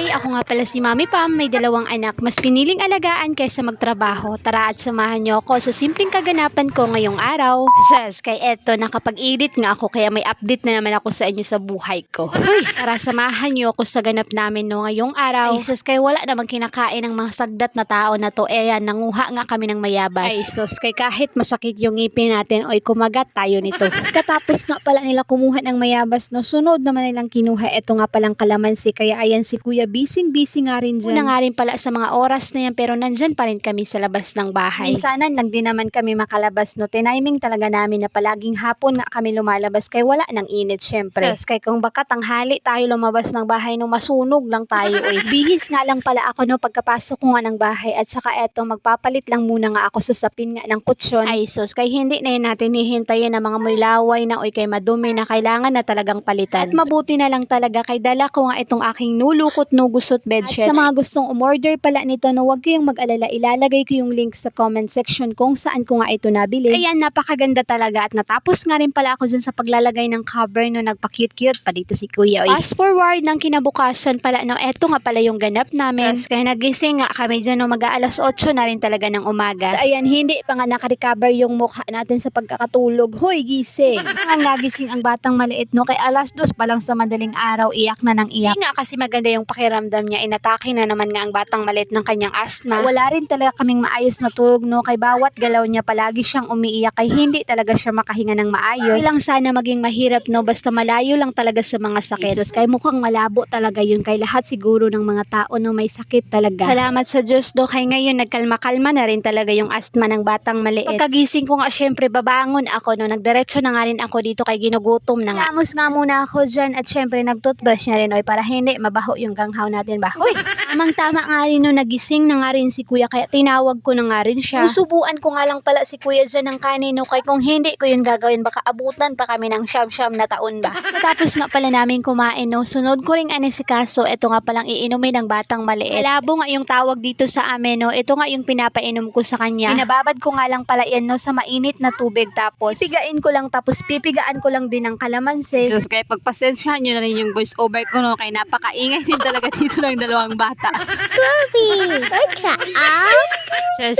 Hi! Ako nga pala si Mami Pam, may dalawang anak. Mas piniling alagaan kaysa magtrabaho. Tara at samahan niyo ako sa simpleng kaganapan ko ngayong araw. Kay eto, nakapag-edit nga ako kaya may update na naman ako sa inyo sa buhay ko. Uy, tara samahan niyo ako sa ganap namin no ngayong araw. Ay kay wala namang kinakain ng mga sagdat na tao na to. Ayan, nanguha nga kami ng mayabas. Ay kay kahit masakit yung ngipin natin, oy kumagat tayo nito. Katapos nga pala nila kumuha ng mayabas no, sunod naman nilang kinuha eto nga palang kalamansi. Kaya ayan si Kuya busy nga rin dyan. Una nga rin pala sa mga oras na yan pero nandyan pa rin kami sa labas ng bahay. Minsanan lang din naman kami makalabas no. Tiniming talaga namin na palaging hapon nga kami lumalabas kay wala ng init syempre. Kay kung baka tanghali tayo lumabas ng bahay no, masunog lang tayo eh. Bihis nga lang pala ako no pagkapasok ko nga ng bahay at saka eto magpapalit lang muna nga ako sa sapin nga ng kutsyon. Ay kay hindi na yun natin hihintayin na mga may laway na kay madumi na kailangan na talagang palitan. At mabuti na lang talaga kay dala ko nga itong aking nulukot no gusot bedsheet. At sa mga gustong umorder pala nito no, huwag kayong mag-alala, ilalagay ko yung link sa comment section kung saan ko nga ito nabili. Ayan, napakaganda talaga at natapos nga rin pala ako dyan sa paglalagay ng cover no, nagpa-cute-cute pa dito si Kuya. Fast forward ng kinabukasan pala no, eto nga pala yung ganap namin. Kaya nagising nga kami dyan no, mag-aalas 8 na rin talaga ng umaga. At ayan, hindi pa nga nakarecover yung mukha natin sa pagkakatulog. Hoy, gising! Ang nagising ang batang maliit no, kay alas 2 pa lang sa madaling araw, iyak na ng iyak. Hindi nga kasi maganda yung pakiramdam niya, inatake na naman nga ang batang maliit ng kanyang asthma. Wala rin talaga kaming maayos na tulog no, kay bawat galaw niya palagi siyang umiiyak kay hindi talaga siya makahinga ng maayos. Kailang sana maging mahirap no, basta malayo lang talaga sa mga sakit. Kay mukhang malabo talaga yun, kay lahat siguro ng mga tao no may sakit talaga. Salamat sa Diyos do, kay ngayon nagkalma-kalma na rin talaga yung asthma ng batang maliit. Pagkagising ko nga syempre babangon ako no, nagdiretso na nga rin ako dito kay ginugutom na nga. Amos nga muna ako dyan at syempre nagtoothbrush na rin para hindi mabaho yung ganghaw natin ba. Uy, tamang-tama nga rin no, nagising na nga rin si Kuya kaya tinawag ko na nga rin siya. Susubuan ko nga lang pala si Kuya dyan ng kanin no, kay kung hindi ko yun gagawin baka abutan pa kami ng siyam-siyam na taon ba. Tapos nga pala namin kumain no, sunod ko ring anisikaso, ito nga palang iinumin ng batang maliit. Malabo nga yung tawag dito sa amin no, ito nga yung pinapainom ko sa kanya. Pinababad ko nga lang pala yan no sa mainit na tubig tapos pipigain ko lang tapos pipigaan ko lang din ng kalamansi. Kaya pagpasensyahan nyo na rin yung voice over ko no, kay napakaingay din talaga dito ng dalawang bata. Bobby, what's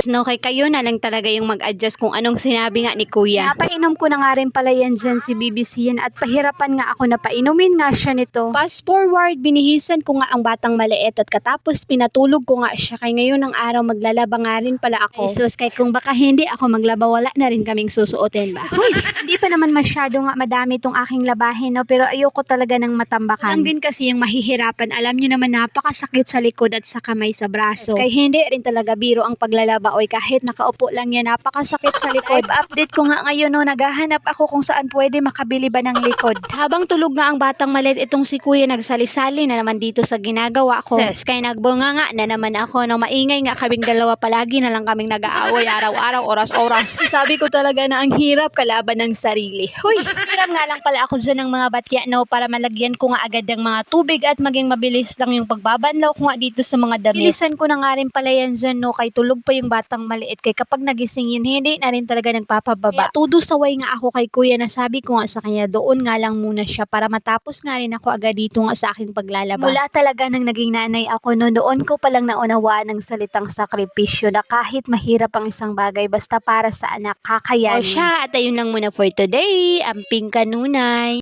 No, kay kayo na lang talaga yung mag-adjust kung anong sinabi nga ni Kuya. Napainom ko na nga rin pala yan dyan si BBC yan at pahirapan nga ako na painumin nga siya nito. Fast forward, binihisan ko nga ang batang maliit at katapos pinatulog ko nga siya kay ngayon ng araw maglalaba nga rin pala ako. Kay kung baka hindi ako maglaba wala na rin kaming susuotin ba. Hoy, hindi pa naman masyado nga madami tong aking labahin no, pero ayoko talaga ng matambakan. Lang din kasi yung mahihirapan, alam niyo naman napakasakit sa likod at sa kamay sa braso. Kay hindi rin talaga biro ang paglalaba kahit nakaupo lang yan napakasakit sa likod. Live update ko nga ngayon no, naghahanap ako kung saan pwede makabili ba ng likod. Habang tulog nga ang batang maliit, itong si Kuya nagsali-sali na naman dito sa ginagawa ko. Kaya nagbunga nga na naman ako no, maingay nga kaming dalawa, palagi na lang kaming nag-aaway araw-araw, oras-oras. Sabi ko talaga na ang hirap kalaban ng sarili. Hoy, hirap nga lang pala ako dyan ng mga batya no, para malagyan ko nga agad ng mga tubig at maging mabilis lang yung pagbabanlaw ko nga dito sa mga damit. Bilisan ko na nga rin pala yan dyan no, kay tulog pa yung batang maliit, kay kapag nagising yun hindi na rin talaga nagpapababa. Kaya tudo saway nga ako kay Kuya na sabi ko nga sa kanya doon nga lang muna siya para matapos nga rin ako agad dito nga sa aking paglalaba. Mula talaga nang naging nanay ako no, noon ko palang naunawaan ng salitang sakripisyo na kahit mahirap ang isang bagay basta para sa anak kakayanin. O siya, at ayun lang muna for today. Amping kanunay.